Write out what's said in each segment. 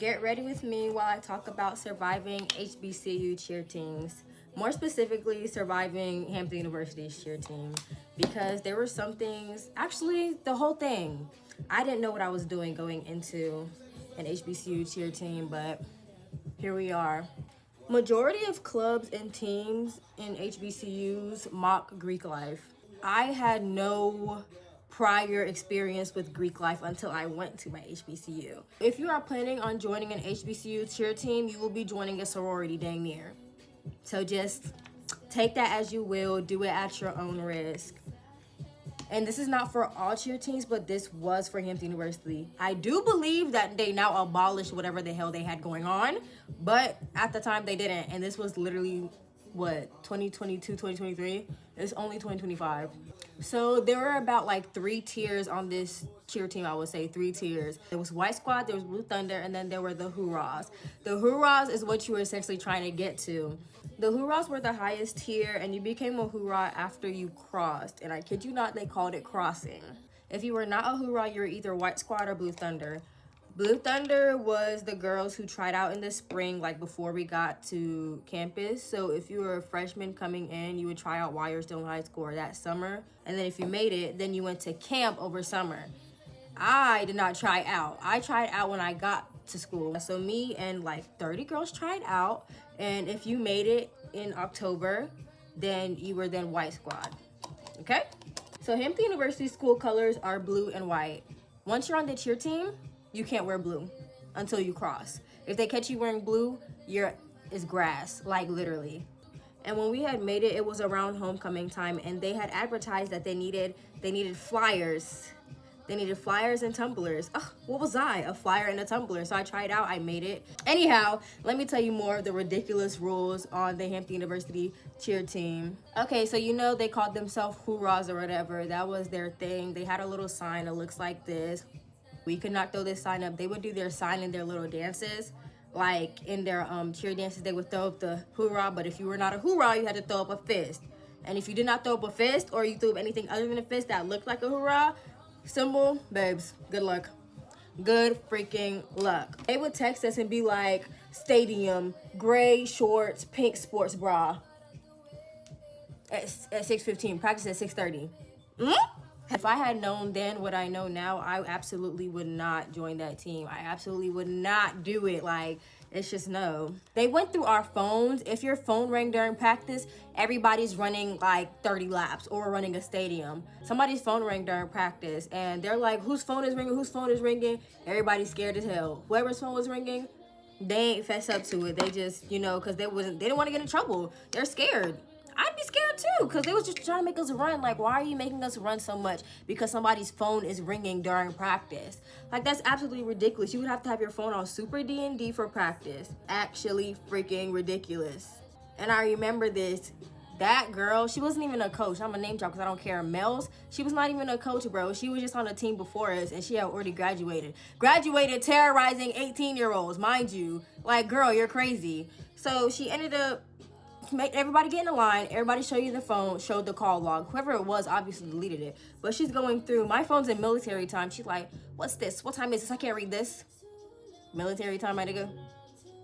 Get ready with me while I talk about surviving HBCU cheer teams. More specifically, surviving Hampton University's cheer team. Because there were some things, actually the whole thing, I didn't know what I was doing going into an HBCU cheer team, but here we are. Majority of clubs and teams in HBCUs mock Greek life. I had no prior experience with Greek life until I went to my HBCU. If you are planning on joining an HBCU cheer team, you will be joining a sorority dang near. So just take that as you will, do it at your own risk. And this is not for all cheer teams, but this was for Hampton University. I do believe that they now abolished whatever the hell they had going on, but at the time they didn't. And this was literally, what, 2022, 2023? It's only 2025. So there were about like 3 tiers on this cheer team, I would say 3 tiers. There was White Squad, there was Blue Thunder, and then there were the Hoorahs. The Hoorahs is what you were essentially trying to get to. The Hoorahs were the highest tier, and you became a Hoorah after you crossed. And I kid you not, they called it crossing. If you were not a Hoorah, you were either White Squad or Blue Thunder. Blue Thunder was the girls who tried out in the spring, like before we got to campus. So if you were a freshman coming in, you would try out while you're still in high school or that summer. And then if you made it, then you went to camp over summer. I did not try out. I tried out when I got to school. So me and like 30 girls tried out. And if you made it in October, then you were then White Squad. Okay? So Hampton University school colors are blue and white. Once you're on the cheer team, you can't wear blue until you cross. If they catch you wearing blue, it's grass, like literally. And when we had made it, it was around homecoming time, and they had advertised that they needed flyers. They needed flyers and tumblers. Oh, what was I? A flyer and a tumbler. So I tried out, I made it. Anyhow, let me tell you more of the ridiculous rules on the Hampton University cheer team. Okay, so you know they called themselves Hoorahs or whatever. That was their thing. They had a little sign that looks like this. We could not throw this sign up. They would do their sign in their little dances. Like in their cheer dances, they would throw up the hoorah. But if you were not a hoorah, you had to throw up a fist. And if you did not throw up a fist, or you threw up anything other than a fist that looked like a hoorah symbol, babes, good luck. Good freaking luck. They would text us and be like, stadium, gray shorts, pink sports bra. At 6:15, practice at 6:30. If I had known then what I know now, I absolutely would not join that team. I absolutely would not do it. Like, it's just no. They went through our phones. If your phone rang during practice, everybody's running like 30 laps or running a stadium. Somebody's phone rang during practice and they're like, whose phone is ringing? Whose phone is ringing? Everybody's scared as hell. Whoever's phone was ringing, they ain't fess up to it. They just, because they didn't want to get in trouble. They're scared. I'd be scared too, because they was just trying to make us run. Like, why are you making us run so much? Because somebody's phone is ringing during practice. Like, that's absolutely ridiculous. You would have to have your phone on super D&D for practice. Actually freaking ridiculous. And I remember this. That girl, she wasn't even a coach. I'm a name drop because I don't care. Mel's, she was not even a coach, bro. She was just on a team before us, and she had already graduated. Graduated terrorizing 18-year-olds, mind you. Like, girl, you're crazy. So she ended up make everybody get in the line. Everybody show you the phone, showed the call log. Whoever it was obviously deleted it. But she's going through. My phone's in military time. She's like, what's this? What time is this? I can't read this. Military time, my nigga.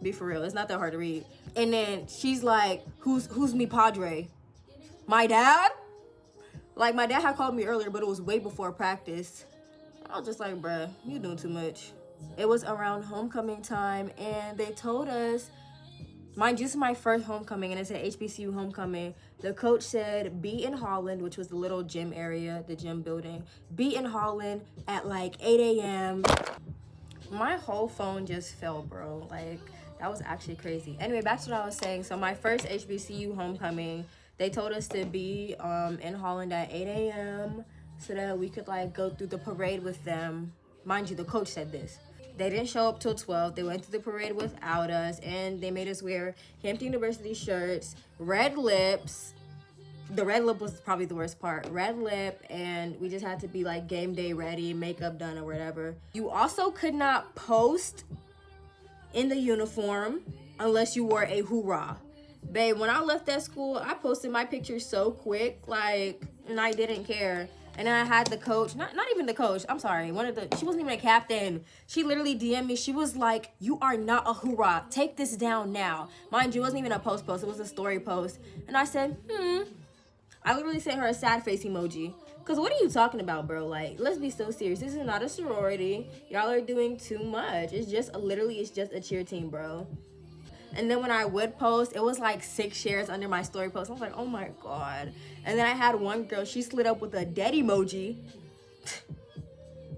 Be for real. It's not that hard to read. And then she's like, who's me padre? My dad? Like, my dad had called me earlier, but it was way before practice. I was just like, bruh, you doing too much. It was around homecoming time, and they told us, mind you, this is my first homecoming, and it's an HBCU homecoming. The coach said, be in Holland, which was the little gym area, the gym building. Be in Holland at like 8 a.m. My whole phone just fell, bro. Like, that was actually crazy. Anyway, back to what I was saying. So my first HBCU homecoming, they told us to be in Holland at 8 a.m. so that we could like go through the parade with them. Mind you, the coach said this. They didn't show up till 12. They went through the parade without us, and they made us wear Hampton University shirts, red lips. The red lip was probably the worst part. Red lip, and we just had to be like game day ready, makeup done or whatever. You also could not post in the uniform unless you wore a hoorah. Babe, when I left that school, I posted my picture so quick, like, and I didn't care. And then I had the coach, not even the coach, I'm sorry, she wasn't even a captain. She literally DM'd me. She was like, you are not a hoorah. Take this down now. Mind you, it wasn't even a post, it was a story post. And I said, I literally sent her a sad face emoji. Cause what are you talking about, bro? Like, let's be so serious. This is not a sorority. Y'all are doing too much. It's just a cheer team, bro. And then when I would post, it was like 6 shares under my story post. I was like, oh my God. And then I had one girl, she slid up with a dead emoji.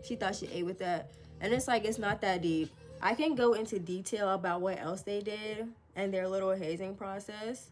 She thought she ate with that. And it's like, it's not that deep. I can go into detail about what else they did and their little hazing process.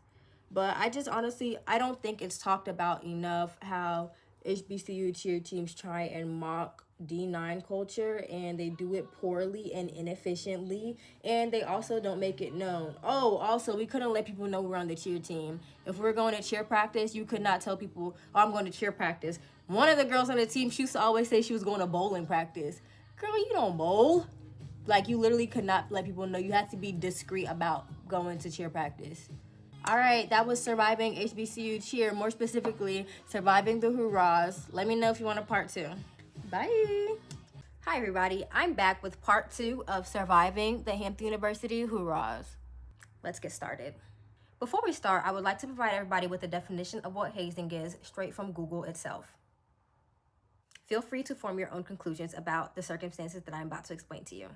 But I just honestly, I don't think it's talked about enough how HBCU cheer teams try and mock D9 culture, and they do it poorly and inefficiently, and they also don't make it known. Oh, also, we couldn't let people know we're on the cheer team. If we're going to cheer practice, you could not tell people, oh, I'm going to cheer practice. One of the girls on the team, she used to always say she was going to bowling practice. Girl, you don't bowl. Like, you literally could not let people know. You had to be discreet about going to cheer practice. All right, that was surviving HBCU cheer, more specifically, surviving the hoorahs. Let me know if you want a part 2. Bye. Hi, everybody. I'm back with part 2 of surviving the Hampton University hoorahs. Let's get started. Before we start, I would like to provide everybody with a definition of what hazing is straight from Google itself. Feel free to form your own conclusions about the circumstances that I'm about to explain to you.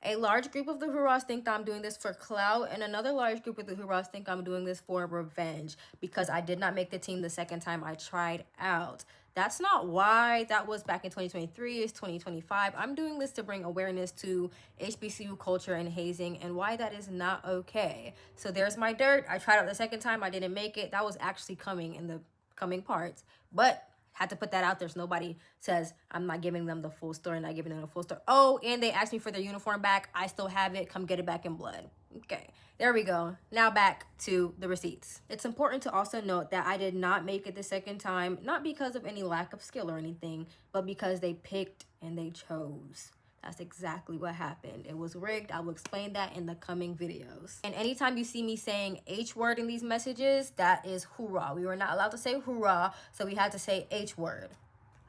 A large group of the hoorahs think I'm doing this for clout, and another large group of the hoorahs think I'm doing this for revenge because I did not make the team the second time I tried out. That's not why. That was back in 2023. It's 2025. I'm doing this to bring awareness to HBCU culture and hazing and why that is not okay. So there's my dirt. I tried out the second time. I didn't make it. That was actually coming in the coming parts, but had to put that out there so nobody says I'm not giving them the full story, not giving them the full story. Oh, and they asked me for their uniform back. I still have it. Come get it back in blood. Okay, there we go. Now back to the receipts. It's important to also note that I did not make it the second time, not because of any lack of skill or anything, but because they picked and they chose. That's exactly what happened. It was rigged. I will explain that in the coming videos. And anytime you see me saying H word in these messages, that is hoorah. We were not allowed to say hoorah, so we had to say H word.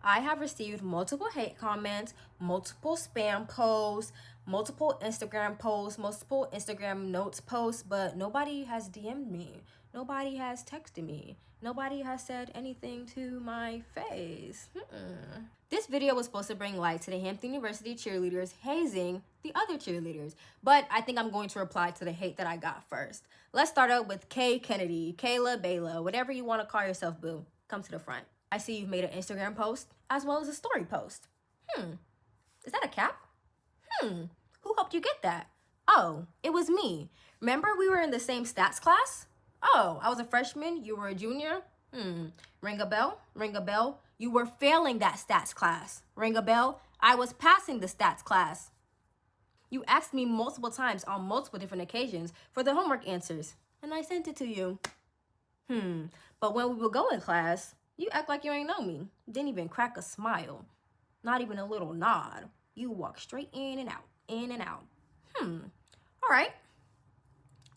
I have received multiple hate comments, multiple spam posts, multiple Instagram posts, multiple Instagram notes posts, but nobody has DM'd me. Nobody has texted me. Nobody has said anything to my face. This video was supposed to bring light to the Hampton University cheerleaders hazing the other cheerleaders, but I think I'm going to reply to the hate that I got first. Let's start out with Kay Kennedy, Kayla, Bayla, whatever you want to call yourself, boo. Come to the front. I see you've made an Instagram post as well as a story post. Is that a cap? Who helped you get that? Oh, it was me. Remember we were in the same stats class? Oh, I was a freshman, you were a junior? Ring a bell? Ring a bell? You were failing that stats class. Ring a bell? I was passing the stats class. You asked me multiple times on multiple different occasions for the homework answers, and I sent it to you. But when we would go in class, you act like you ain't know me. Didn't even crack a smile. Not even a little nod. You walk straight in and out, in and out. All right.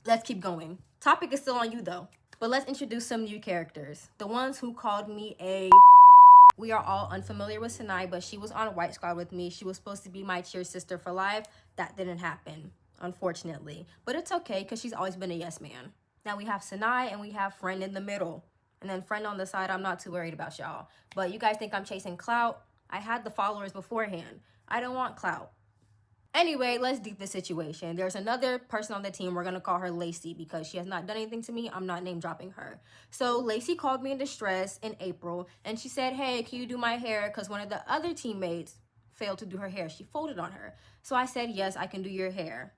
Let's keep going. Topic is still on you though. But let's introduce some new characters. The ones who called me a We are all unfamiliar with Sanai, but she was on White Squad with me. She was supposed to be my cheer sister for life. That didn't happen, unfortunately. But it's okay, because she's always been a yes man. Now we have Sanai and we have Friend in the middle. And then Friend on the side, I'm not too worried about y'all. But you guys think I'm chasing clout? I had the followers beforehand. I don't want clout. Anyway, let's deep the situation. There's another person on the team. We're going to call her Lacey because she has not done anything to me. I'm not name dropping her. So Lacey called me in distress in April and she said, hey, can you do my hair? Because one of the other teammates failed to do her hair. She folded on her. So I said, yes, I can do your hair.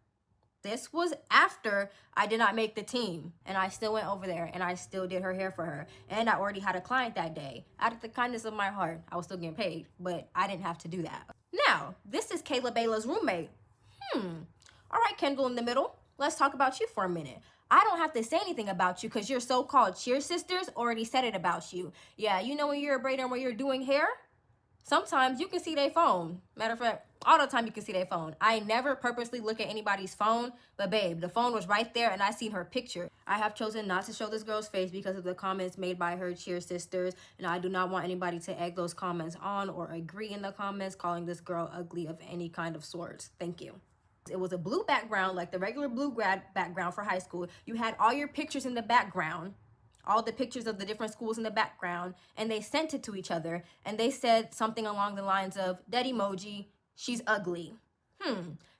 This was after I did not make the team, and I still went over there and I still did her hair for her. And I already had a client that day. Out of the kindness of my heart, I was still getting paid, but I didn't have to do that. Now, this is Kayla Bayla's roommate. All right, Kendall in the middle. Let's talk about you for a minute. I don't have to say anything about you because your so-called cheer sisters already said it about you. Yeah, you know when you're a braider and when you're doing hair? Sometimes you can see their phone. Matter of fact, all the time you can see their phone. I never purposely look at anybody's phone, but babe, the phone was right there and I seen her picture. I have chosen not to show this girl's face because of the comments made by her cheer sisters, and I do not want anybody to egg those comments on or agree in the comments calling this girl ugly of any kind of sorts. Thank you. It was a blue background, like the regular blue grad background for high school. You had all your pictures in the background, all the pictures of the different schools in the background, and they sent it to each other, and they said something along the lines of, that emoji, she's ugly.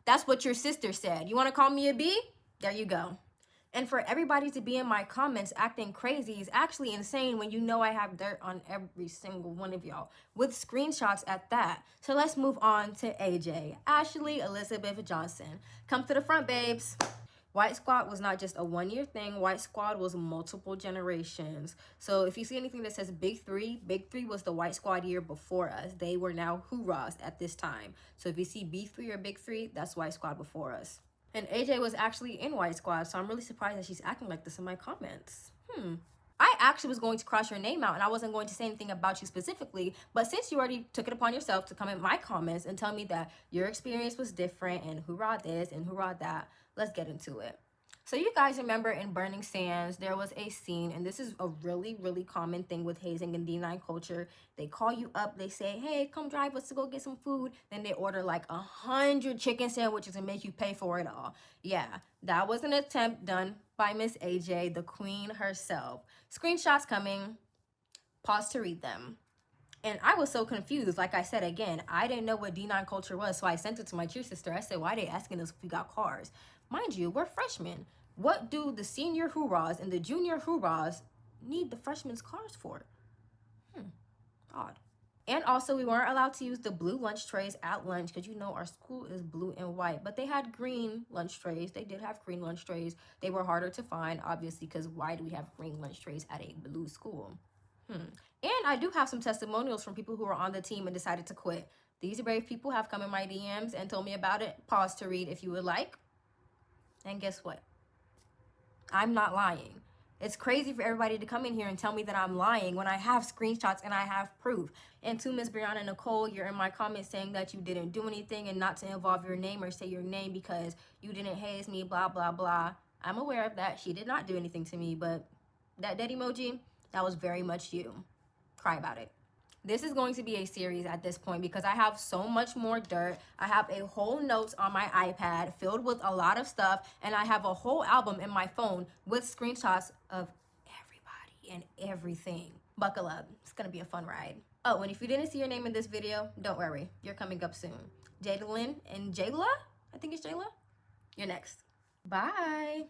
That's what your sister said. You want to call me a B? There you go. And for everybody to be in my comments acting crazy is actually insane when you know I have dirt on every single one of y'all, with screenshots at that. So let's move on to AJ. Ashley Elizabeth Johnson. Come to the front, babes. White Squad was not just a one-year thing. White Squad was multiple generations. So if you see anything that says Big Three was the White Squad year before us. They were now hoorahs at this time. So if you see B3 or Big Three, that's White Squad before us. And AJ was actually in White Squad, so I'm really surprised that she's acting like this in my comments. I actually was going to cross your name out, and I wasn't going to say anything about you specifically, but since you already took it upon yourself to come in my comments and tell me that your experience was different and hoorah this and hoorah that, let's get into it. So you guys remember in Burning Sands, there was a scene, and this is a really, really common thing with hazing and D9 culture. They call you up, they say, hey, come drive us to go get some food. Then they order like 100 chicken sandwiches and make you pay for it all. Yeah, that was an attempt done by Miss AJ, the queen herself. Screenshots coming. Pause to read them. And I was so confused. Like I said, again, I didn't know what D9 culture was, so I sent it to my cheer sister. I said, why are they asking us if we got cars? Mind you, we're freshmen. What do the senior hoorahs and the junior hoorahs need the freshmen's cars for? Odd. And also, we weren't allowed to use the blue lunch trays at lunch because, you know, our school is blue and white. But they had green lunch trays. They did have green lunch trays. They were harder to find, obviously, because why do we have green lunch trays at a blue school? And I do have some testimonials from people who were on the team and decided to quit. These brave people have come in my DMs and told me about it. Pause to read if you would like. And guess what? I'm not lying. It's crazy for everybody to come in here and tell me that I'm lying when I have screenshots and I have proof. And to Miss Brianna Nicole, you're in my comments saying that you didn't do anything and not to involve your name or say your name because you didn't haze me, blah, blah, blah. I'm aware of that. She did not do anything to me, but that dead emoji, that was very much you. Cry about it. This is going to be a series at this point because I have so much more dirt. I have a whole notes on my iPad filled with a lot of stuff, and I have a whole album in my phone with screenshots of everybody and everything. Buckle up. It's going to be a fun ride. Oh, and if you didn't see your name in this video, don't worry. You're coming up soon. Jadalyn and Jayla? I think it's Jayla. You're next. Bye.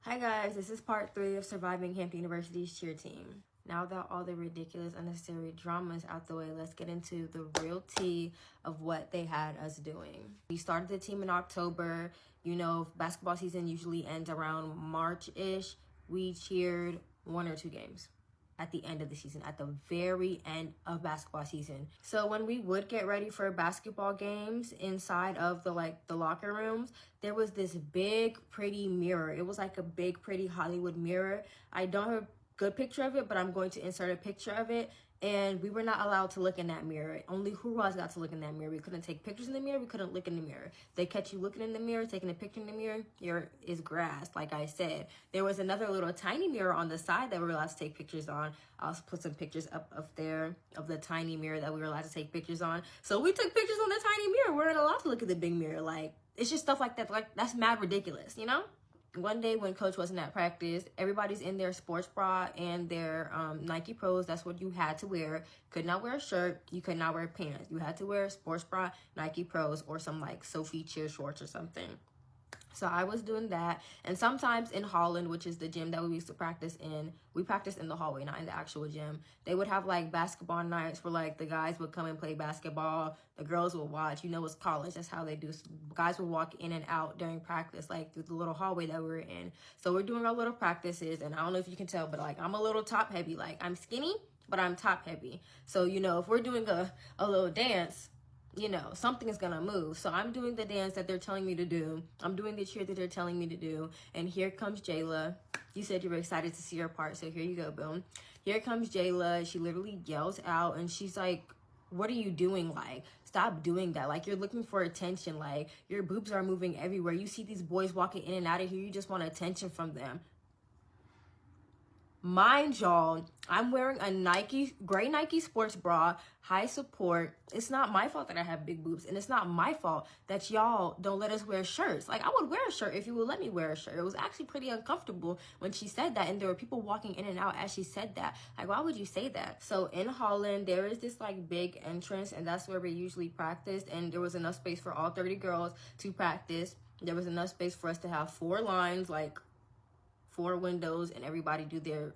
Hi guys, this is part 3 of surviving Hampton University's cheer team. Now that all the ridiculous, unnecessary drama is out the way, let's get into the real tea of what they had us doing. We started the team in October. You know, basketball season usually ends around March-ish. We cheered 1 or 2 games at the end of the season, at the very end of basketball season. So when we would get ready for basketball games inside of the locker rooms, there was this big, pretty mirror. It was like a big, pretty Hollywood mirror. I don't have a good picture of it, but I'm going to insert a picture of it. And we were not allowed to look in that mirror. Only hoorahs got to look in that mirror. We couldn't take pictures in the mirror. We couldn't look in the mirror. They catch you looking in the mirror, taking a picture in the mirror, is grass, like I said. There was another little tiny mirror on the side that we were allowed to take pictures on. I'll put some pictures up there of the tiny mirror that we were allowed to take pictures on. So we took pictures on the tiny mirror. We're not allowed to look at the big mirror. Like, it's just stuff like that. Like, that's mad ridiculous, you know? One day when coach wasn't at practice, everybody's in their sports bra and their Nike Pros. That's what you had to wear. Could not wear a shirt. You could not wear pants. You had to wear sports bra, Nike Pros, or some like Sophie cheer shorts or something. So I was doing that. And sometimes in Holland, which is the gym that we used to practice in, we practiced in the hallway, not in the actual gym. They would have like basketball nights where like the guys would come and play basketball. The girls would watch. You know, it's college. That's how they do. Guys would walk in and out during practice, like through the little hallway that we were in. So we're doing our little practices. And I don't know if you can tell, but like I'm a little top heavy. Like I'm skinny, but I'm top heavy. So, you know, if we're doing a little dance, you know, something is gonna move. So I'm doing the dance that they're telling me to do. I'm doing the cheer that they're telling me to do. And here comes Jayla. You said you were excited to see her part, so here you go, boom. Here comes Jayla. She literally yells out, and she's like, what are you doing? Like, stop doing that. Like, you're looking for attention. Like, your boobs are moving everywhere. You see these boys walking in and out of here. You just want attention from them. Mind y'all, I'm wearing a gray Nike sports bra, high support. It's not my fault that I have big boobs, and it's not my fault that y'all don't let us wear shirts. Like, I would wear a shirt if you would let me wear a shirt. It was actually pretty uncomfortable when she said that, and there were people walking in and out as she said that. Like, why would you say that? So in Holland, there is this like big entrance, and that's where we usually practiced, and there was enough space for all 30 girls to practice. There was enough space for us to have 4 lines, like 4 windows, and everybody do their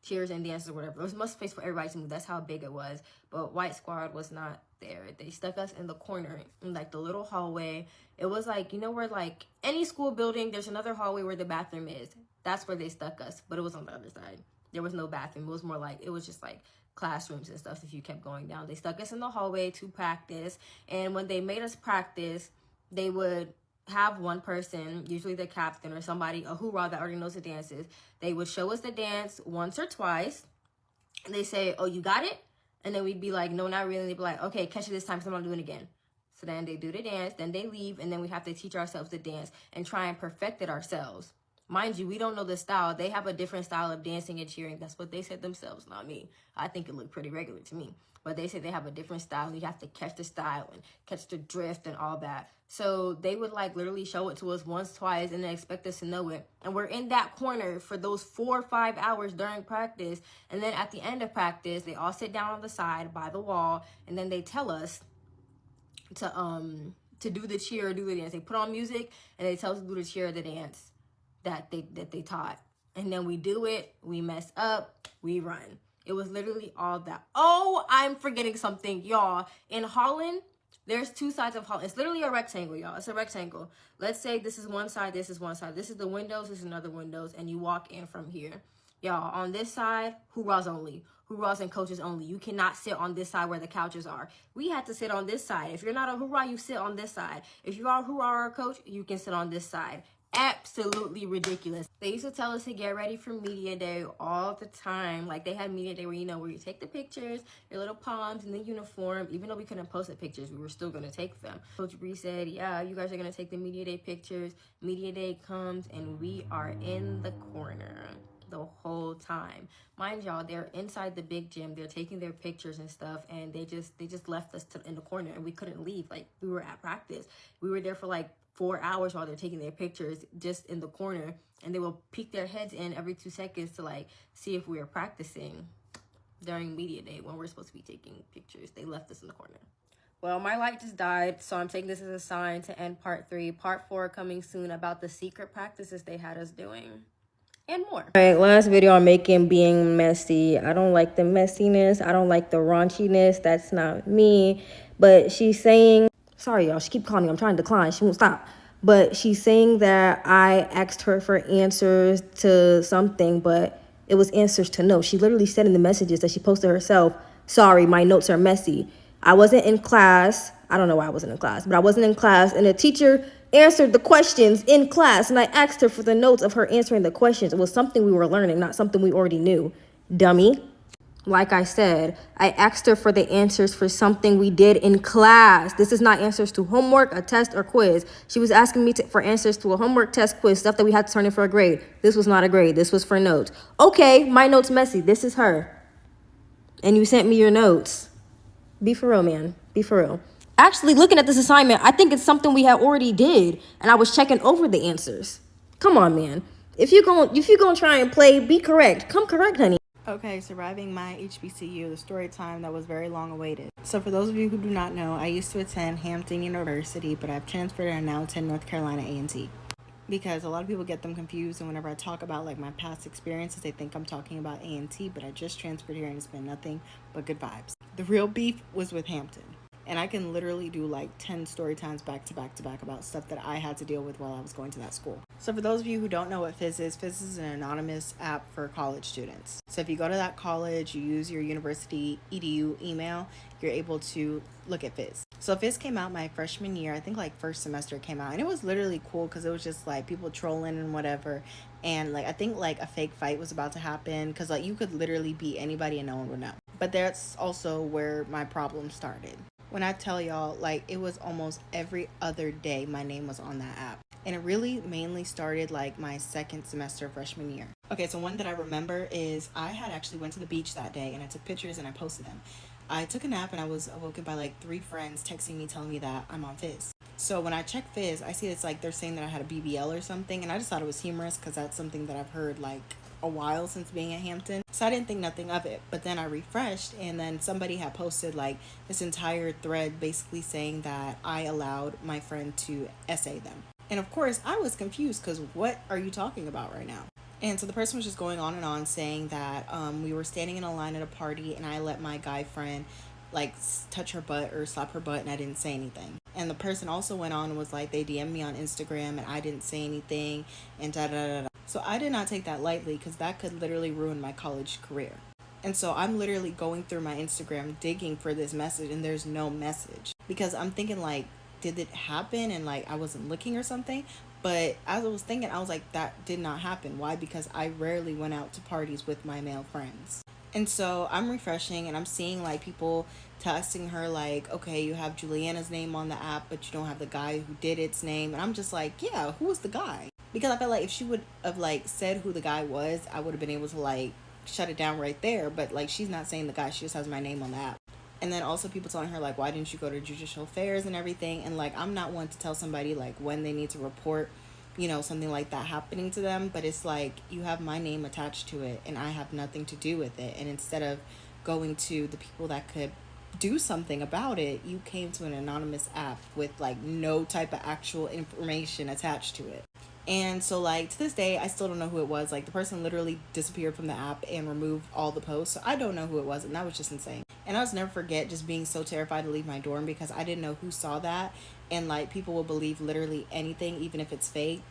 cheers and dances or whatever. There was much space for everybody to move. That's how big it was. But White Squad was not there. They stuck us in the corner in like the little hallway. It was like, you know where like any school building, there's another hallway where the bathroom is. That's where they stuck us, but it was on the other side. There was no bathroom. It was more like, it was just like classrooms and stuff if you kept going down. They stuck us in the hallway to practice, and when they made us practice, they would have one person, usually the captain or somebody, a hoorah that already knows the dances. They would show us the dance once or twice. And they say, oh, you got it? And then we'd be like, no, not really. They'd be like, okay, catch it this time, so I'm not doing it again. So then they do the dance, then they leave, and then we have to teach ourselves the dance and try and perfect it ourselves. Mind you, we don't know the style. They have a different style of dancing and cheering. That's what they said themselves, not me. I think it looked pretty regular to me. But they say they have a different style, and you have to catch the style and catch the drift and all that. So they would like literally show it to us once, twice, and then expect us to know it. And we're in that corner for those 4 or 5 hours during practice. And then at the end of practice, they all sit down on the side by the wall, and then they tell us to do the cheer or do the dance. They put on music, and they tell us to do the cheer or the dance that they taught. And then we do it, we mess up, we run. It was literally all that. Oh, I'm forgetting something, y'all. In Holland, there's 2 sides of Holland. It's literally a rectangle, y'all. It's a rectangle. Let's say this is one side, this is one side. This is the windows, this is another windows, and you walk in from here. Y'all, on this side, hoorahs only. Hoorahs and coaches only. You cannot sit on this side where the couches are. We had to sit on this side. If you're not a hoorah, you sit on this side. If you are a hoorah or a coach, you can sit on this side. Absolutely ridiculous. They used to tell us to get ready for media day all the time. Like, they had media day where, you know, where you take the pictures, your little palms in the uniform. Even though we couldn't post the pictures, we were still going to take them. Coach Bree said, yeah, you guys are going to take the media day pictures. Media day comes, and we are in the corner the whole time. Mind y'all, they're inside the big gym. They're taking their pictures and stuff, and they just left us in the corner, and we couldn't leave. Like, we were at practice. We were there for like 4 hours while they're taking their pictures just in the corner, and they will peek their heads in every 2 seconds to like see if we were practicing during media day when we're supposed to be taking pictures. They left us in the corner. Well, my light just died, so I'm taking this as a sign to end part 3. Part 4 coming soon about the secret practices they had us doing and more. All right, last video I'm making being messy. I don't like the messiness. I don't like the raunchiness. That's not me. But she's saying, sorry, y'all, she keep calling me. I'm trying to decline. She won't stop. But she's saying that I asked her for answers to something, but it was answers to notes. She literally said in the messages that she posted herself, sorry, my notes are messy. I wasn't in class. I don't know why I wasn't in class, but I wasn't in class. And the teacher answered the questions in class, and I asked her for the notes of her answering the questions. It was something we were learning, not something we already knew. Dummy. Like I said, I asked her for the answers for something we did in class. This is not answers to homework, a test, or quiz. She was asking me for answers to a homework, test, quiz, stuff that we had to turn in for a grade. This was not a grade. This was for notes. Okay, my notes messy. This is her. And you sent me your notes. Be for real, man. Be for real. Actually, looking at this assignment, I think it's something we had already did, and I was checking over the answers. Come on, man. If you're gonna try and play, be correct. Come correct, honey. Okay, surviving my HBCU, the story time that was very long awaited. So for those of you who do not know, I used to attend Hampton University, but I've transferred and now attend North Carolina A&T. Because a lot of people get them confused, and whenever I talk about like my past experiences, they think I'm talking about A&T, but I just transferred here and it's been nothing but good vibes. The real beef was with Hampton. And I can literally do like 10 story times back to back to back about stuff that I had to deal with while I was going to that school. So for those of you who don't know what Fizz is an anonymous app for college students. So if you go to that college, you use your university edu email, you're able to look at Fizz. So Fizz came out my freshman year, I think like first semester it came out, and it was literally cool because it was just like people trolling and whatever. And like I think like a fake fight was about to happen because like you could literally beat anybody and no one would know. But that's also where my problem started. When I tell y'all, like it was almost every other day my name was on that app. And it really mainly started like my second semester freshman year. Okay, so one that I remember is I had actually went to the beach that day and I took pictures and I posted them. I took a nap and I was awoken by like 3 friends texting me telling me that I'm on Fizz. So when I check Fizz, I see it's like they're saying that I had a BBL or something, and I just thought it was humorous because that's something that I've heard like a while since being at Hampton. So I didn't think nothing of it. But then I refreshed and then somebody had posted like this entire thread basically saying that I allowed my friend to essay them. And of course, I was confused because what are you talking about right now? And so the person was just going on and on saying that we were standing in a line at a party and I let my guy friend like touch her butt or slap her butt and I didn't say anything. And the person also went on and was like, they DM'd me on Instagram and I didn't say anything and da da da da. So I did not take that lightly because that could literally ruin my college career. And so I'm literally going through my Instagram digging for this message and there's no message because I'm thinking like, did it happen and like I wasn't looking or something? But as I was thinking, I was like, that did not happen. Why? Because I rarely went out to parties with my male friends. And so I'm refreshing and I'm seeing like people texting her like, okay, you have Juliana's name on the app, but you don't have the guy who did its name. And I'm just like, yeah, who was the guy? Because I felt like if she would have like said who the guy was, I would have been able to like shut it down right there. But like, she's not saying the guy, she just has my name on the app. And then also people telling her like, why didn't you go to judicial affairs and everything? And like, I'm not one to tell somebody like when they need to report, you know, something like that happening to them. But it's like, you have my name attached to it and I have nothing to do with it. And instead of going to the people that could do something about it, you came to an anonymous app with like no type of actual information attached to it. And so like to this day I still don't know who it was. Like the person literally disappeared from the app and removed all the posts, so I don't know who it was, and that was just insane. And I'll just never forget just being so terrified to leave my dorm because I didn't know who saw that, and like people will believe literally anything even if it's fake.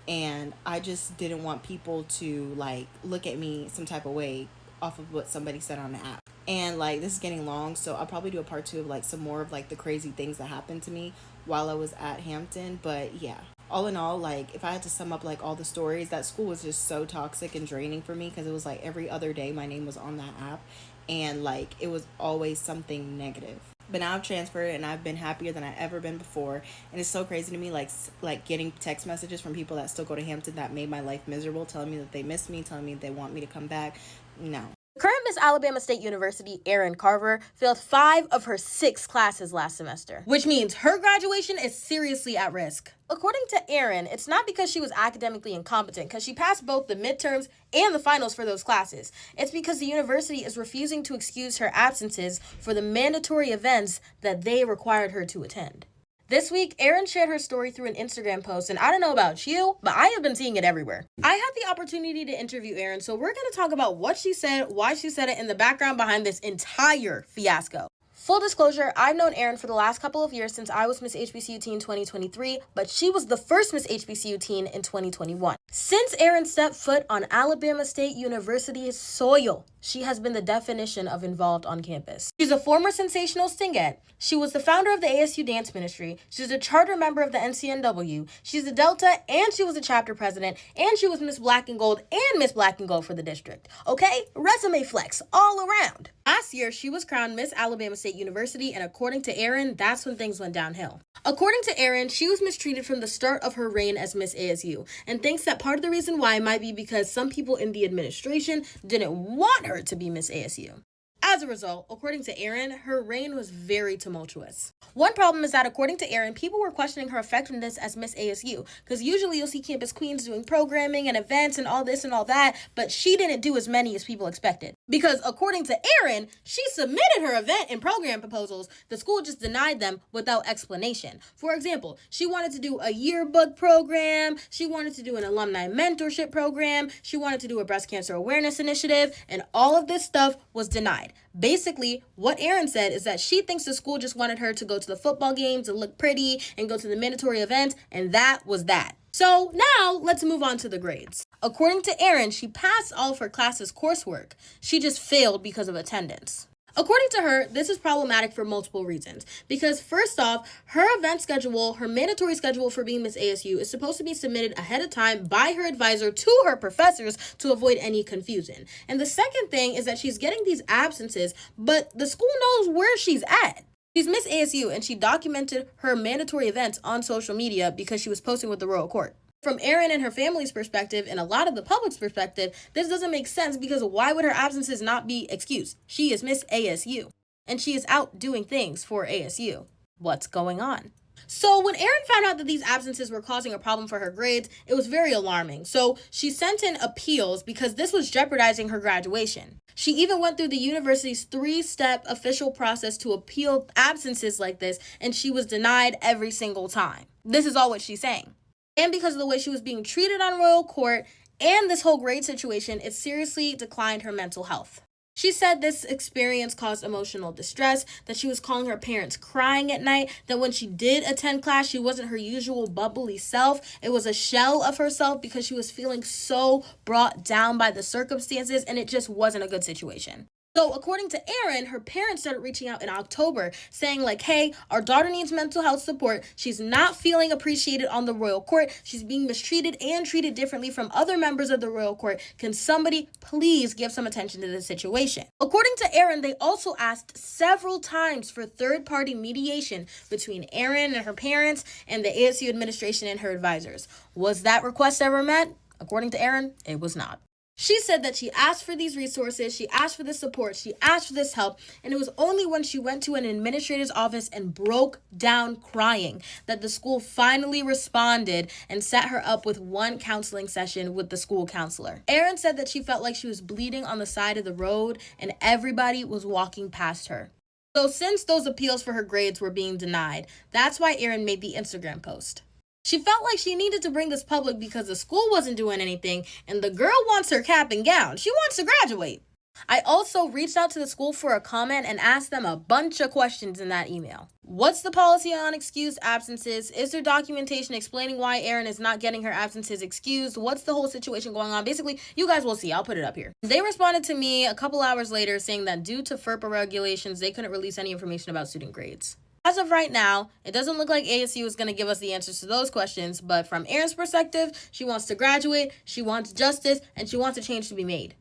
And I just didn't want people to like look at me some type of way off of what somebody said on the app. And like this is getting long, so I'll probably do a part 2 of like some more of like the crazy things that happened to me while I was at Hampton. But yeah, all in all, like if I had to sum up like all the stories, that school was just so toxic and draining for me because it was like every other day my name was on that app and like it was always something negative. But now I've transferred and I've been happier than I've ever been before. And it's so crazy to me, like getting text messages from people that still go to Hampton that made my life miserable, telling me that they miss me, telling me they want me to come back. No. Current Miss Alabama State University, Erin Carver, failed 5 of her 6 classes last semester, which means her graduation is seriously at risk. According to Erin, it's not because she was academically incompetent, because she passed both the midterms and the finals for those classes. It's because the university is refusing to excuse her absences for the mandatory events that they required her to attend. This week, Erin shared her story through an Instagram post, and I don't know about you, but I have been seeing it everywhere. I had the opportunity to interview Erin, so we're going to talk about what she said, why she said it, and the background behind this entire fiasco. Full disclosure, I've known Erin for the last couple of years since I was Miss HBCU Teen 2023, but she was the first Miss HBCU Teen in 2021. Since Erin stepped foot on Alabama State University's soil, she has been the definition of involved on campus. She's a former sensational stingette. She was the founder of the ASU Dance Ministry. She's a charter member of the NCNW. She's a Delta, and she was a chapter president, and she was Miss Black and Gold and Miss Black and Gold for the district. Okay? Resume flex all around. Last year, she was crowned Miss Alabama State University, and according to Erin, that's when things went downhill. According to Erin, she was mistreated from the start of her reign as Miss ASU, and thinks that part of the reason why might be because some people in the administration didn't want her to be Miss ASU. As a result, according to Erin, her reign was very tumultuous. One problem is that according to Erin, people were questioning her effectiveness as Miss ASU, because usually you'll see campus queens doing programming and events and all this and all that, but she didn't do as many as people expected. Because according to Erin, she submitted her event and program proposals, the school just denied them without explanation. For example, she wanted to do a yearbook program, she wanted to do an alumni mentorship program, she wanted to do a breast cancer awareness initiative, and all of this stuff was denied. Basically, what Erin said is that she thinks the school just wanted her to go to the football games and look pretty and go to the mandatory events, and that was that. So now let's move on to the grades. According to Erin, she passed all of her classes' coursework. She just failed because of attendance. According to her, this is problematic for multiple reasons. Because first off, her event schedule, her mandatory schedule for being Miss ASU is supposed to be submitted ahead of time by her advisor to her professors to avoid any confusion. And the second thing is that she's getting these absences, but the school knows where she's at. She's Miss ASU and she documented her mandatory events on social media because she was posting with the royal court. From Erin and her family's perspective and a lot of the public's perspective, this doesn't make sense because why would her absences not be excused? She is Miss ASU and she is out doing things for ASU. What's going on? So when Erin found out that these absences were causing a problem for her grades, it was very alarming. So she sent in appeals because this was jeopardizing her graduation. She even went through the university's 3-step official process to appeal absences like this, and she was denied every single time. This is all what she's saying. And because of the way she was being treated on royal court and this whole grade situation, it seriously declined her mental health. She said this experience caused emotional distress, that she was calling her parents crying at night, that when she did attend class, she wasn't her usual bubbly self. It was a shell of herself because she was feeling so brought down by the circumstances, and it just wasn't a good situation. So according to Erin, her parents started reaching out in October saying like, hey, our daughter needs mental health support. She's not feeling appreciated on the royal court. She's being mistreated and treated differently from other members of the royal court. Can somebody please give some attention to this situation? According to Erin, they also asked several times for third-party mediation between Erin and her parents and the ASU administration and her advisors. Was that request ever met? According to Erin, it was not. She said that she asked for these resources, she asked for this support, she asked for this help, and it was only when she went to an administrator's office and broke down crying that the school finally responded and set her up with one counseling session with the school counselor. Erin said that she felt like she was bleeding on the side of the road and everybody was walking past her. So since those appeals for her grades were being denied, that's why Erin made the Instagram post. She felt like she needed to bring this public because the school wasn't doing anything and the girl wants her cap and gown. She wants to graduate. I also reached out to the school for a comment and asked them a bunch of questions in that email. What's the policy on excused absences? Is there documentation explaining why Erin is not getting her absences excused? What's the whole situation going on? Basically, you guys will see. I'll put it up here. They responded to me a couple hours later saying that due to FERPA regulations, they couldn't release any information about student grades. As of right now, it doesn't look like ASU is going to give us the answers to those questions, but from Erin's perspective, she wants to graduate, she wants justice, and she wants a change to be made.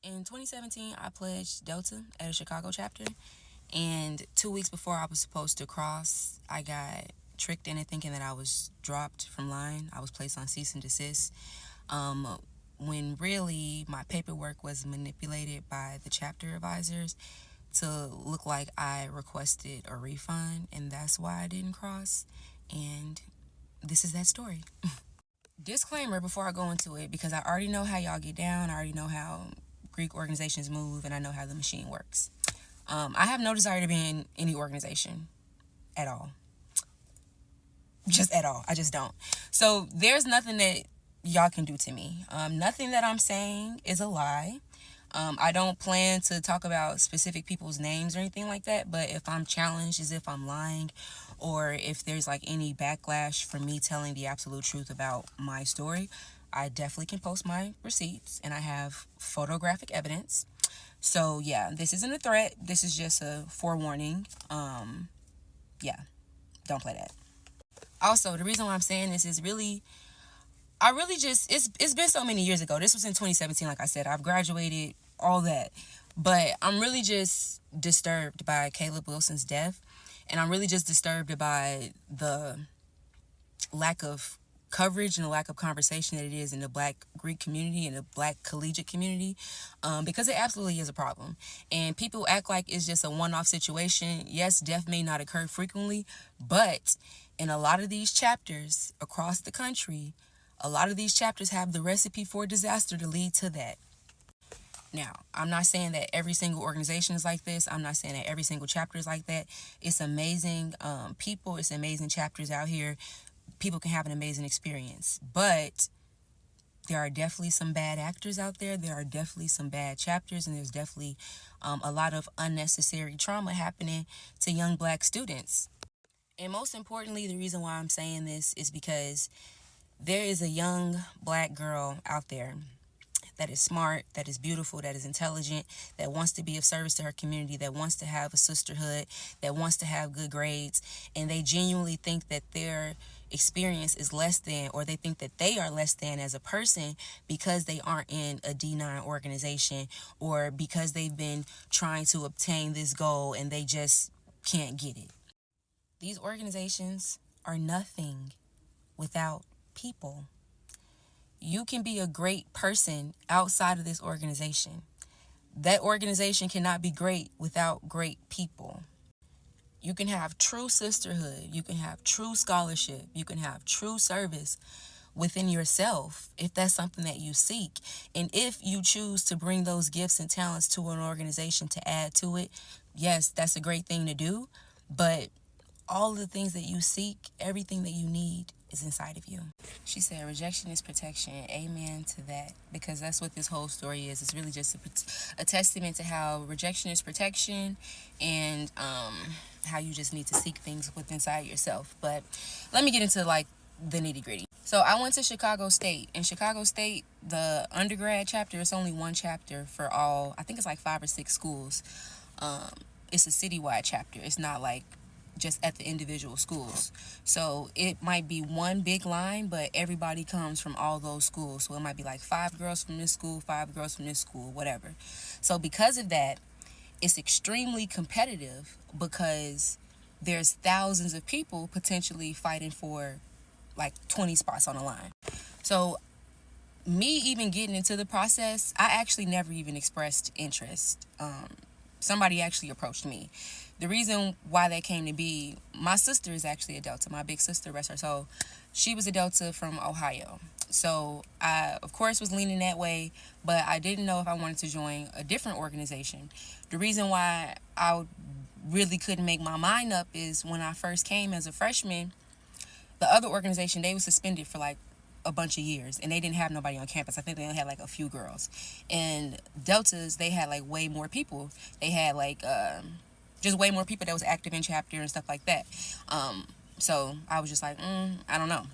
In 2017, I pledged Delta at a Chicago chapter, and 2 weeks before I was supposed to cross, I got tricked into thinking that I was dropped from line. I was placed on cease and desist, when really my paperwork was manipulated by the chapter advisors to look like I requested a refund, and that's why I didn't cross, and this is that story. Disclaimer before I go into it, because I already know how y'all get down, I already know how Greek organizations move, and I know how the machine works. I have no desire to be in any organization at all. Just at all. I just don't. So there's nothing that y'all can do to me. Nothing that I'm saying is a lie. I don't plan to talk about specific people's names or anything like that, but if I'm challenged as if I'm lying, or if there's like any backlash for me telling the absolute truth about my story, I definitely can post my receipts, and I have photographic evidence. So yeah, this isn't a threat. This is just a forewarning. Yeah, don't play that. Also, the reason why I'm saying this is it's been so many years ago. This was in 2017, like I said. I've graduated, all that. But I'm really just disturbed by Caleb Wilson's death. And I'm really just disturbed by the lack of coverage and the lack of conversation that it is in the Black Greek community and the Black collegiate community, because it absolutely is a problem. And people act like it's just a one-off situation. Yes, death may not occur frequently, but in a lot of these chapters across the country, a lot of these chapters have the recipe for disaster to lead to that. Now, I'm not saying that every single organization is like this. I'm not saying that every single chapter is like that. It's amazing people. It's amazing chapters out here. People can have an amazing experience. But there are definitely some bad actors out there. There are definitely some bad chapters. And there's definitely a lot of unnecessary trauma happening to young Black students. And most importantly, the reason why I'm saying this is because There is a young black girl out there that is smart, that is beautiful, that is intelligent, that wants to be of service to her community, that wants to have a sisterhood, that wants to have good grades, and they genuinely think that their experience is less than, or they think that they are less than as a person because they aren't in a D9 organization, or because they've been trying to obtain this goal and they just can't get it. These organizations are nothing without people. You can be a great person outside of this organization. That organization cannot be great without great people. You can have true sisterhood. You can have true scholarship. You can have true service within yourself if that's something that you seek. And if you choose to bring those gifts and talents to an organization to add to it, yes, that's a great thing to do. But all the things that you seek, everything that you need is inside of you. She said, rejection is protection. Amen to that. Because that's what this whole story is. It's really just a testament to how rejection is protection, and how you just need to seek things within inside yourself. But let me get into like the nitty gritty. So I went to Chicago State. In Chicago State, the undergrad chapter, it's only one chapter for all, I think it's like 5 or 6 schools. It's a citywide chapter. It's not like just at the individual schools. So it might be one big line, but everybody comes from all those schools. So it might be like 5 girls from this school, 5 girls from this school, whatever. So because of that, it's extremely competitive because there's thousands of people potentially fighting for like 20 spots on the line. So me even getting into the process, I actually never even expressed interest. Somebody actually approached me. The reason why that came to be, my sister is actually a Delta. My big sister, rest her soul, she was a Delta from Ohio. So I, of course, was leaning that way, but I didn't know if I wanted to join a different organization. The reason why I really couldn't make my mind up is when I first came as a freshman, the other organization, they were suspended for like a bunch of years, and they didn't have nobody on campus. I think they only had like a few girls. And Deltas, they had like way more people. They had like just way more people that was active in chapter and stuff like that. So I was just like, I don't know.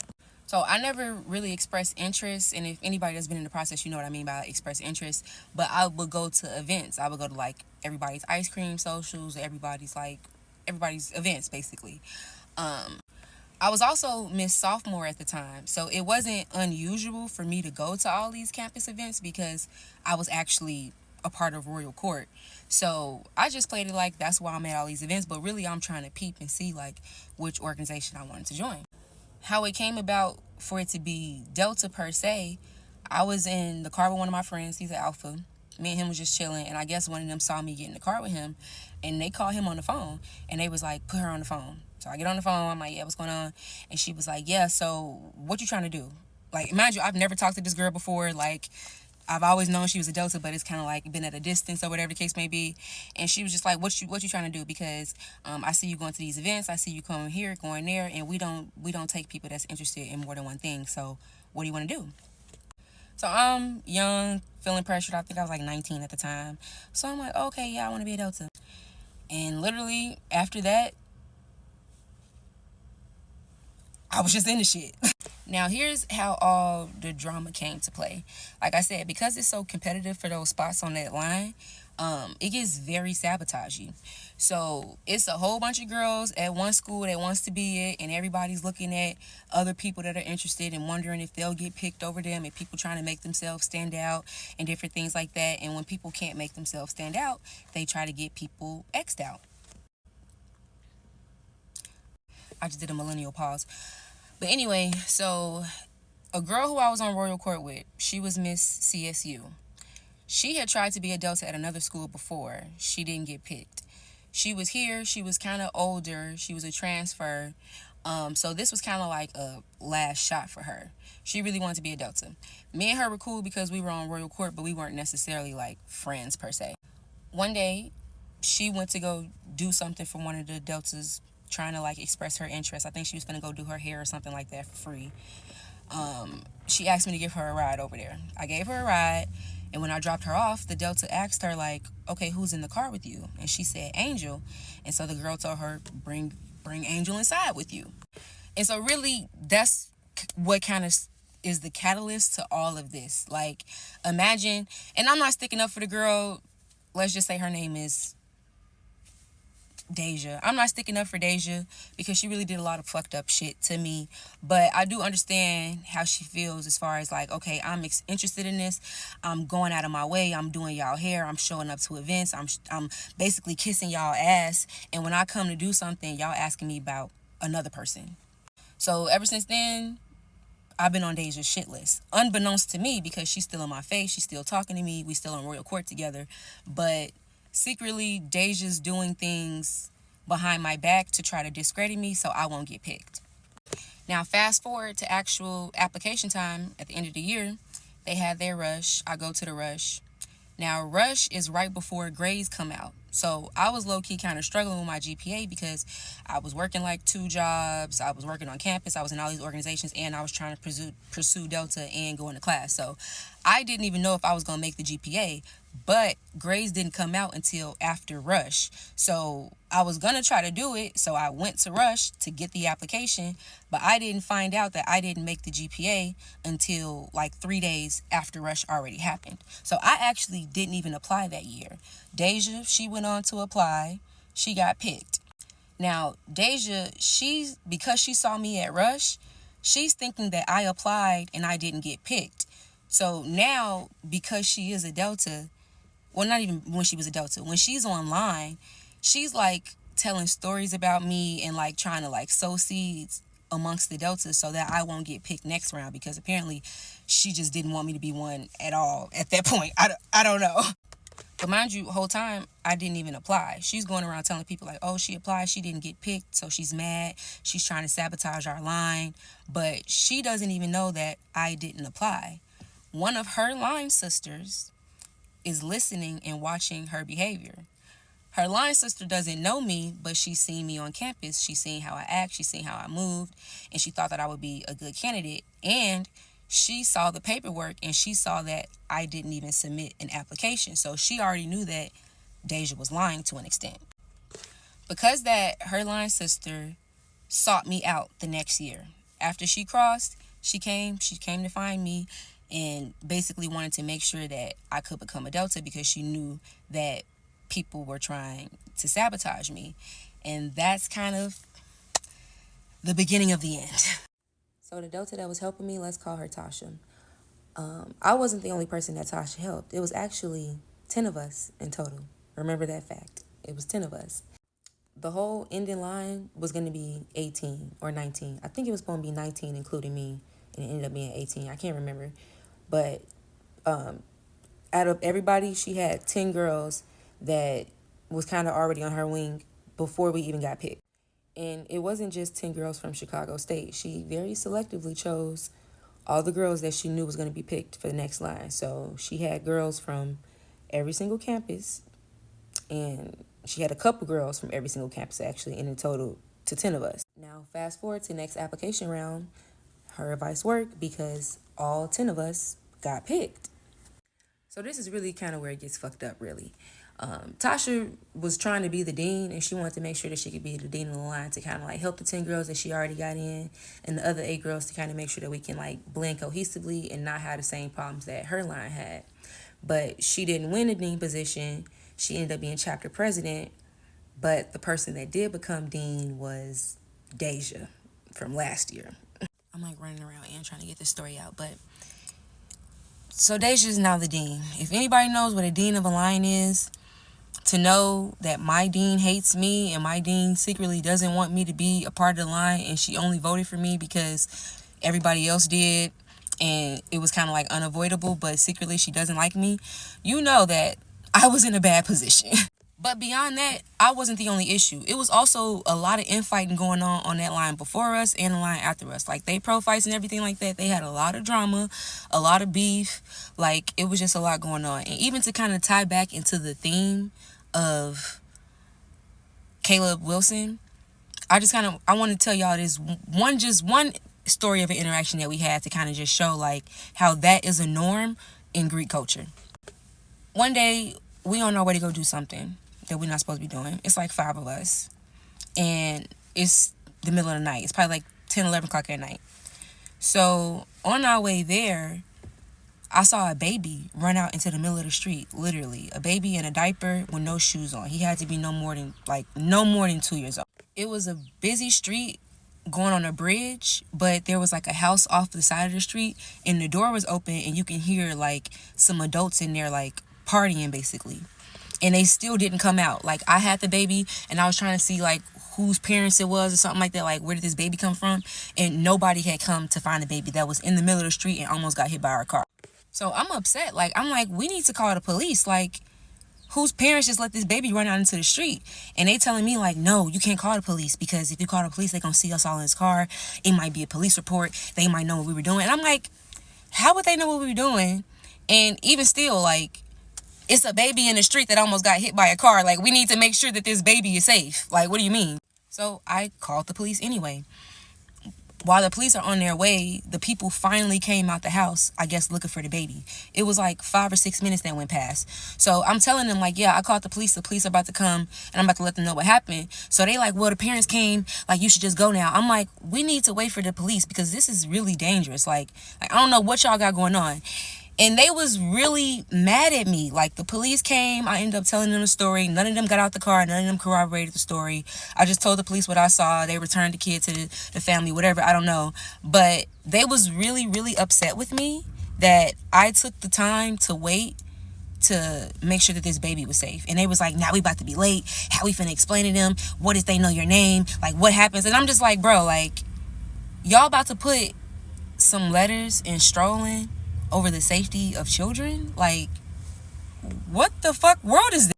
So I never really expressed interest, and if anybody that's been in the process, you know what I mean by express interest. But I would go to events. I would go to like everybody's ice cream socials, everybody's events basically. I was also Miss Sophomore at the time, so it wasn't unusual for me to go to all these campus events because I was actually a part of Royal Court. So I just played it like that's why I'm at all these events, but really I'm trying to peep and see like which organization I wanted to join. How it came about for it to be Delta per se, I was in the car with one of my friends. He's an Alpha. Me and him was just chilling, and I guess one of them saw me get in the car with him, and they called him on the phone, and they was like, put her on the phone. So I get on the phone, I'm like, yeah, what's going on? And she was like, yeah, so what you trying to do? Like, mind you, I've never talked to this girl before. Like, I've always known she was a Delta, but it's kind of like been at a distance or whatever the case may be. And she was just like, what you trying to do? Because I see you going to these events, I see you coming here, going there, and we don't take people that's interested in more than one thing. So what do you want to do? So I'm young, feeling pressured. I think I was like 19 at the time. So I'm like, okay, yeah, I want to be a Delta. And literally after that, I was just in the shit. Now, here's how all the drama came to play. Like I said, because it's so competitive for those spots on that line, it gets very sabotaging. So it's a whole bunch of girls at one school that wants to be it, and everybody's looking at other people that are interested and wondering if they'll get picked over them, and people trying to make themselves stand out and different things like that. And when people can't make themselves stand out, they try to get people X'd out. I just did a millennial pause. But anyway, so a girl who I was on Royal Court with, she was Miss CSU. She had tried to be a Delta at another school before. She didn't get picked. She was here. She was kind of older. She was a transfer. So this was kind of like a last shot for her. She really wanted to be a Delta. Me and her were cool because we were on Royal Court, but we weren't necessarily like friends per se. One day, she went to go do something for one of the Deltas, trying to like express her interest. I think she was gonna go do her hair or something like that for free. She asked me to give her a ride over there. I gave her a ride, and when I dropped her off, the Delta asked her like, okay, who's in the car with you? And she said Angel. And so the girl told her, bring Angel inside with you. And so really that's what kind of is the catalyst to all of this. Like, imagine, and I'm not sticking up for the girl, let's just say her name is Deja. I'm not sticking up for Deja because she really did a lot of fucked up shit to me, but I do understand how she feels as far as like, okay, I'm interested in this, I'm going out of my way, I'm doing y'all hair, I'm showing up to events, I'm basically kissing y'all ass, and when I come to do something, y'all asking me about another person. So ever since then, I've been on Deja's shit list, unbeknownst to me, because she's still in my face, she's still talking to me, we still in royal court together, but secretly Deja's doing things behind my back to try to discredit me so I won't get picked. Now fast forward to actual application time at the end of the year, they had their rush, I go to the rush. Now rush is right before grades come out. So I was low-key kind of struggling with my GPA because I was working like 2 jobs, I was working on campus, I was in all these organizations, and I was trying to pursue Delta and go into class. So I didn't even know if I was going to make the GPA, but grades didn't come out until after rush. So I was going to try to do it, so I went to rush to get the application, but I didn't find out that I didn't make the GPA until like 3 days after rush already happened. So I actually didn't even apply that year. Deja, she went on to apply. She got picked. Now, Deja, because she saw me at rush, she's thinking that I applied and I didn't get picked. So now, because she is a Delta, well, not even when she was a Delta, when she's online, she's like telling stories about me and like trying to like sow seeds amongst the Deltas so that I won't get picked next round, because apparently she just didn't want me to be one at all at that point. I don't know. But mind you, the whole time, I didn't even apply. She's going around telling people like, oh, she applied, she didn't get picked, so she's mad. She's trying to sabotage our line. But she doesn't even know that I didn't apply. One of her line sisters is listening and watching her behavior. Her line sister doesn't know me, but she's seen me on campus. She's seen how I act, she's seen how I moved, and she thought that I would be a good candidate. And she saw the paperwork and she saw that I didn't even submit an application. So she already knew that Deja was lying to an extent. Because that, her line sister sought me out the next year. After she crossed, she came to find me and basically wanted to make sure that I could become a Delta, because she knew that people were trying to sabotage me. And that's kind of the beginning of the end. So the Delta that was helping me, let's call her Tasha. I wasn't the only person that Tasha helped. It was actually 10 of us in total. Remember that fact. It was 10 of us. The whole ending line was going to be 18 or 19. I think it was going to be 19, including me, and it ended up being 18. I can't remember. But out of everybody, she had 10 girls that was kind of already on her wing before we even got picked. And it wasn't just 10 girls from Chicago State. She very selectively chose all the girls that she knew was going to be picked for the next line. So she had girls from every single campus, and she had a couple girls from every single campus, actually, and in total to 10 of us. Now, fast forward to the next application round, her advice worked because all 10 of us got picked. So this is really kind of where it gets fucked up, really. Tasha was trying to be the dean, and she wanted to make sure that she could be the dean of the line to kind of like help the 10 girls that she already got in, and the other 8 girls to kind of make sure that we can like blend cohesively and not have the same problems that her line had. But she didn't win the dean position. She ended up being chapter president, but the person that did become dean was Deja from last year. I'm like running around and trying to get this story out, but so Deja is now the dean. If anybody knows what a dean of a line is, to know that my dean hates me and my dean secretly doesn't want me to be a part of the line, and she only voted for me because everybody else did, and it was kind of like unavoidable, but secretly she doesn't like me, you know that I was in a bad position. But beyond that, I wasn't the only issue. It was also a lot of infighting going on that line before us and the line after us. Like, they pro fights and everything like that. They had a lot of drama, a lot of beef. Like, it was just a lot going on. And even to kind of tie back into the theme of Caleb Wilson, I want to tell y'all this one story of an interaction that we had to kind of just show like how that is a norm in Greek culture. One day, we on our way to go do something that we're not supposed to be doing. It's like 5 of us, and it's the middle of the night. It's probably like 10, 11 o'clock at night. So on our way there, I saw a baby run out into the middle of the street, literally. A baby in a diaper with no shoes on. He had to be no more than 2 years old. It was a busy street going on a bridge, but there was like a house off the side of the street, and the door was open, and you can hear like some adults in there like partying basically. And they still didn't come out. Like, I had the baby, and I was trying to see like whose parents it was or something like that, like where did this baby come from, and nobody had come to find the baby that was in the middle of the street and almost got hit by our car. So I'm upset. Like, I'm like, we need to call the police. Like, whose parents just let this baby run out into the street? And they telling me like, no, you can't call the police, because if you call the police, they gonna see us all in his car. It might be a police report. They might know what we were doing. And I'm like, how would they know what we were doing? And even still, like, it's a baby in the street that almost got hit by a car. Like, we need to make sure that this baby is safe. Like, what do you mean? So I called the police anyway. While the police are on their way, the people finally came out the house, I guess, looking for the baby. It was like 5 or 6 minutes that went past. So I'm telling them, like, yeah, I called the police. The police are about to come, and I'm about to let them know what happened. So they like, well, the parents came. Like, you should just go now. I'm like, we need to wait for the police, because this is really dangerous. Like I don't know what y'all got going on. And they was really mad at me. Like, the police came. I ended up telling them the story. None of them got out the car. None of them corroborated the story. I just told the police what I saw. They returned the kid to the family, whatever. I don't know. But they was really, really upset with me that I took the time to wait to make sure that this baby was safe. And they was like, now we about to be late. How we finna explain to them? What if they know your name? Like, what happens? And I'm just like, bro, like, y'all about to put some letters in strolling over the safety of children? Like, what the fuck world is this?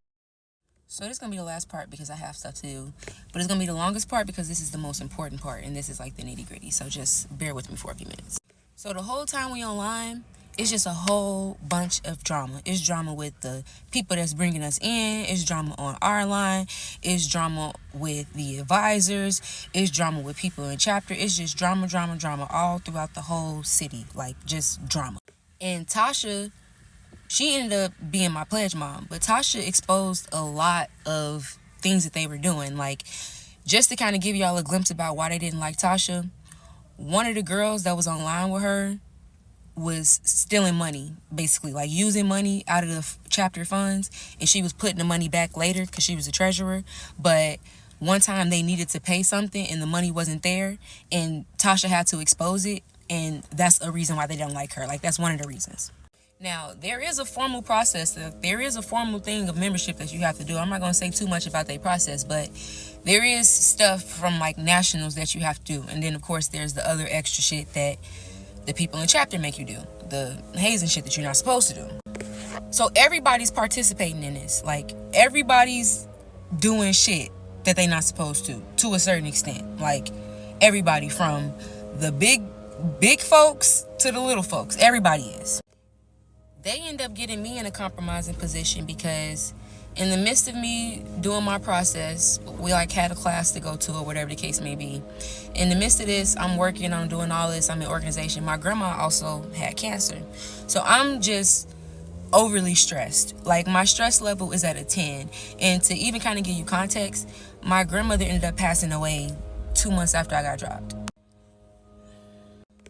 So this is gonna be the last part, because I have stuff to do, but it's gonna be the longest part, because this is the most important part, and this is like the nitty-gritty. So just bear with me for a few minutes. So the whole time we online, it's just a whole bunch of drama. It's drama with the people that's bringing us in. It's drama on our line. It's drama with the advisors. It's drama with people in chapter. It's just drama, drama, drama all throughout the whole city. Like, just drama. And Tasha, she ended up being my pledge mom, but Tasha exposed a lot of things that they were doing. Like, just to kind of give y'all a glimpse about why they didn't like Tasha, one of the girls that was online with her was stealing money, basically, like using money out of the chapter funds, and she was putting the money back later because she was a treasurer. But one time they needed to pay something and the money wasn't there, and Tasha had to expose it. And that's a reason why they don't like her. Like, that's one of the reasons. Now, there is a formal process. There is a formal thing of membership that you have to do. I'm not going to say too much about their process, but there is stuff from, like, nationals that you have to do. And then, of course, there's the other extra shit that the people in chapter make you do. The hazing shit that you're not supposed to do. So everybody's participating in this. Like, everybody's doing shit that they're not supposed to a certain extent. Like, everybody from the big folks to the little folks, everybody is. They end up getting me in a compromising position, because in the midst of me doing my process, we like had a class to go to or whatever the case may be. In the midst of this, I'm working, I'm doing all this, I'm in organization. My grandma also had cancer. So I'm just overly stressed. Like, my stress level is at a 10. And to even kind of give you context, my grandmother ended up passing away 2 months after I got dropped.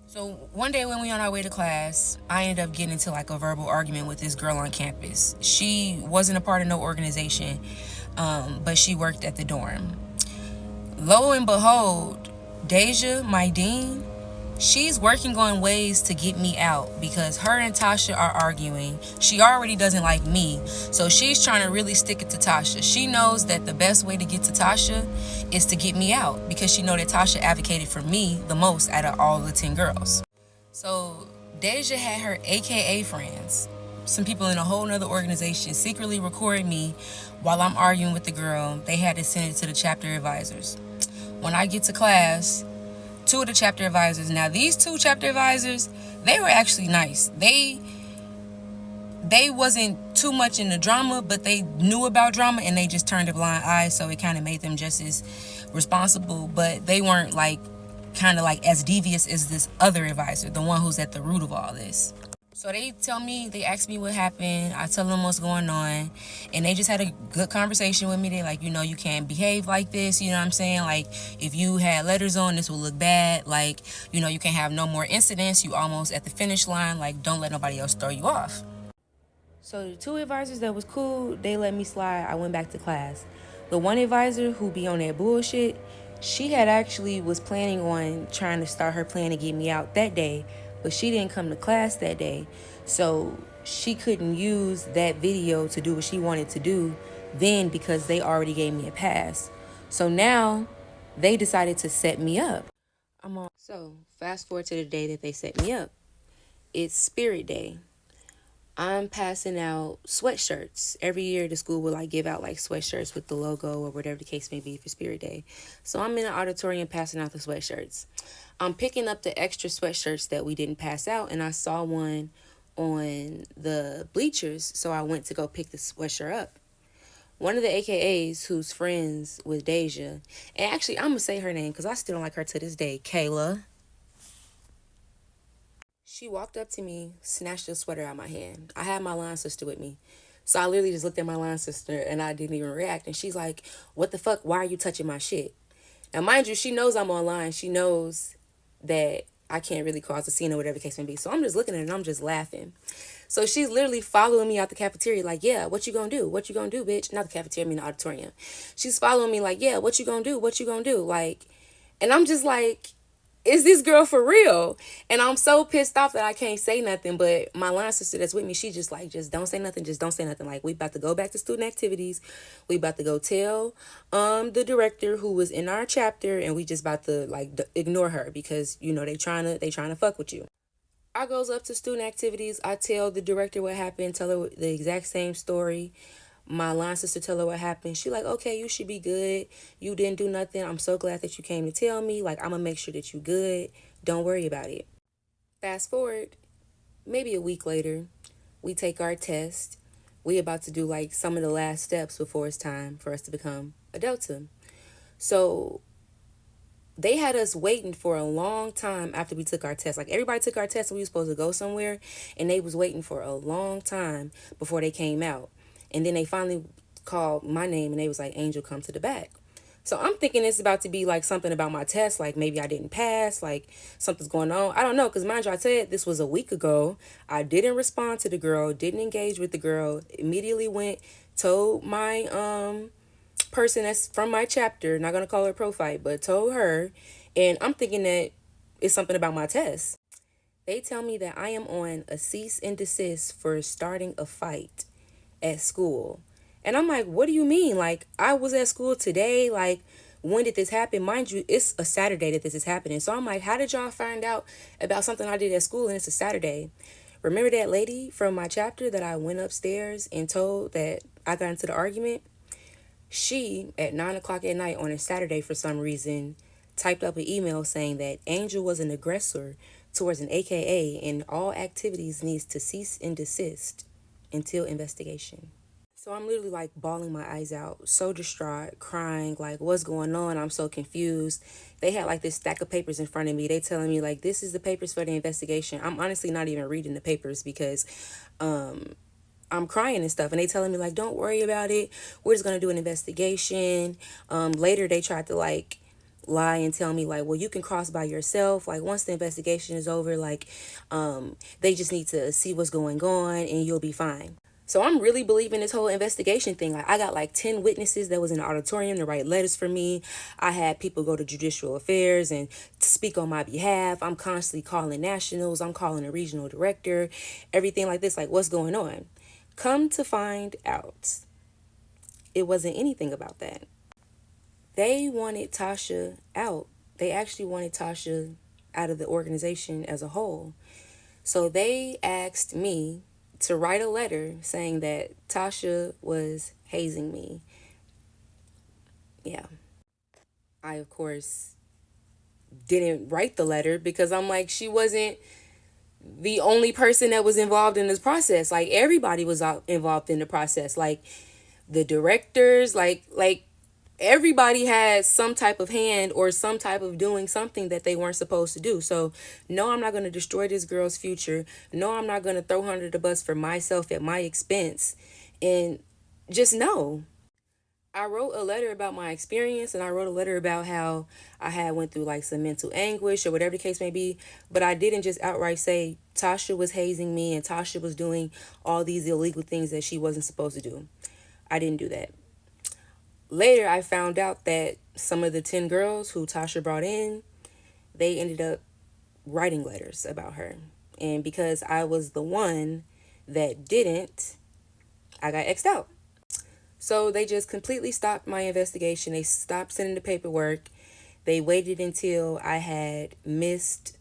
So one day when we on our way to class, I ended up getting into like a verbal argument with this girl on campus. She wasn't a part of no organization, but she worked at the dorm. Lo and behold, Deja, my dean, she's working on ways to get me out, because her and Tasha are arguing. She already doesn't like me, so she's trying to really stick it to Tasha. She knows that the best way to get to Tasha is to get me out, because she know that Tasha advocated for me the most out of all the 10 girls. So Deja had her AKA friends, some people in a whole nother organization, secretly record me while I'm arguing with the girl. They had to send it to the chapter advisors. When I get to class, 2 of the chapter advisors, now these 2 chapter advisors, they were actually nice. They wasn't too much in the drama, but they knew about drama and they just turned a blind eye, so it kind of made them just as responsible. But they weren't like kind of like as devious as this other advisor, the one who's at the root of all this. So they ask me what happened. I tell them what's going on. And they just had a good conversation with me. They like, you can't behave like this. You know what I'm saying? Like, if you had letters on, this will look bad. Like, you can't have no more incidents. You almost at the finish line. Like, don't let nobody else throw you off. So the two advisors that was cool, they let me slide. I went back to class. The one advisor who be on that bullshit, she had actually was planning on trying to start her plan to get me out that day, but she didn't come to class that day. So she couldn't use that video to do what she wanted to do then because they already gave me a pass. So now they decided to set me up. So fast forward to the day that they set me up. It's Spirit Day. I'm passing out sweatshirts. Every year the school will give out sweatshirts with the logo or whatever the case may be for Spirit Day. So I'm in the auditorium passing out the sweatshirts. I'm picking up the extra sweatshirts that we didn't pass out, and I saw one on the bleachers, so I went to go pick the sweatshirt up. One of the AKAs who's friends with Deja, and actually I'm going to say her name because I still don't like her to this day, Kayla. She walked up to me, snatched the sweater out of my hand. I had my line sister with me. So I literally just looked at my line sister and I didn't even react. And she's like, what the fuck? Why are you touching my shit? Now, mind you, she knows I'm online. She knows that I can't really cause a scene or whatever the case may be. So I'm just looking at her and I'm just laughing. So she's literally following me out the cafeteria like, yeah, what you gonna do? What you gonna do, bitch? Not the cafeteria, I mean the auditorium. She's following me like, yeah, what you gonna do? What you gonna do? And I'm just like, is this girl for real? And I'm so pissed off that I can't say nothing. But my line sister that's with me, she just just don't say nothing. Just don't say nothing. We about to go back to student activities. We about to go tell the director who was in our chapter, and we just about to ignore her because they trying to fuck with you. I goes up to student activities. I tell the director what happened. Tell her the exact same story. My line sister tell her what happened. She okay, you should be good. You didn't do nothing. I'm so glad that you came to tell me. I'm going to make sure that you good. Don't worry about it. Fast forward, maybe a week later, we take our test. We about to do some of the last steps before it's time for us to become adulthood. So they had us waiting for a long time after we took our test. Everybody took our test and we were supposed to go somewhere, and they was waiting for a long time before they came out. And then they finally called my name and they was like, Angel, come to the back. So I'm thinking it's about to be something about my test. Maybe I didn't pass, something's going on. I don't know. Because mind you, I said this was a week ago. I didn't respond to the girl, didn't engage with the girl. Immediately told my person that's from my chapter, not going to call her pro fight, but told her. And I'm thinking that it's something about my test. They tell me that I am on a cease and desist for starting a fight at school. And I'm like, what do you mean? I was at school today. When did this happen? Mind you, it's a Saturday that this is happening. So I'm like, how did y'all find out about something I did at school and it's a Saturday? Remember that lady from my chapter that I went upstairs and told that I got into the argument? She, at 9 o'clock at night on a Saturday for some reason, typed up an email saying that Angel was an aggressor towards an AKA and all activities needs to cease and desist until investigation. So I'm literally bawling my eyes out, so distraught, crying, what's going on? I'm so confused. They had this stack of papers in front of me. They telling me this is the papers for the investigation. I'm honestly not even reading the papers because I'm crying and stuff. And they telling me don't worry about it. We're just going to do an investigation. Later they tried to lie and tell me well, you can cross by yourself. Once the investigation is over, they just need to see what's going on and you'll be fine. So I'm really believing this whole investigation thing. I got 10 witnesses that was in the auditorium to write letters for me. I had people go to judicial affairs and speak on my behalf. I'm constantly calling nationals. I'm calling a regional director, everything like this. What's going on? Come to find out, it wasn't anything about that. They wanted Tasha out. They actually wanted Tasha out of the organization as a whole. So they asked me to write a letter saying that Tasha was hazing me. Yeah. I, of course, didn't write the letter because I'm she wasn't the only person that was involved in this process. Everybody was involved in the process. The directors, everybody had some type of hand or some type of doing something that they weren't supposed to do. So no, I'm not going to destroy this girl's future. No, I'm not going to throw her under the bus for myself at my expense. And just know, I wrote a letter about my experience, and I wrote a letter about how I had went through like some mental anguish or whatever the case may be. But I didn't just outright say Tasha was hazing me and Tasha was doing all these illegal things that she wasn't supposed to do. I didn't do that. Later, I found out that some of the 10 girls who Tasha brought in, they ended up writing letters about her. And because I was the one that didn't, I got X'd out. So they just completely stopped my investigation. They stopped sending the paperwork. They waited until I had missed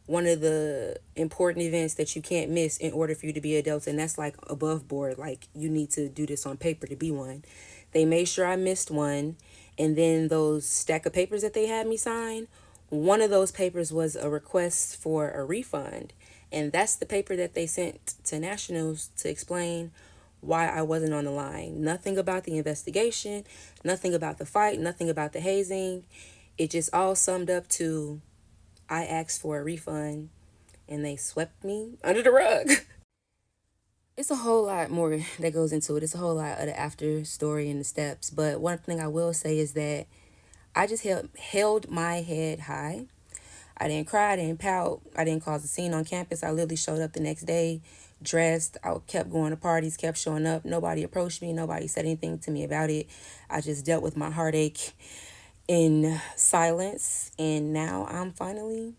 one of the important events that you can't miss in order for you to be adults. And that's like above board. Like, you need to do this on paper to be one. They made sure I missed one. And then those stack of papers that they had me sign, one of those papers was a request for a refund. And that's the paper that they sent to Nationals to explain why I wasn't on the line. Nothing about the investigation, nothing about the fight, nothing about the hazing. It just all summed up to, I asked for a refund and they swept me under the rug. It's a whole lot more that goes into it. It's a whole lot of the after story and the steps. But one thing I will say is that I just held my head high. I didn't cry, I didn't pout, I didn't cause a scene on campus. I literally showed up the next day, dressed. I kept going to parties, kept showing up. Nobody approached me. Nobody said anything to me about it. I just dealt with my heartache in silence. And now I'm finally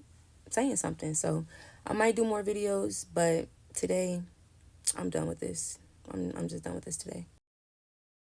saying something. So I might do more videos, but today I'm done with this. I'm just done with this today.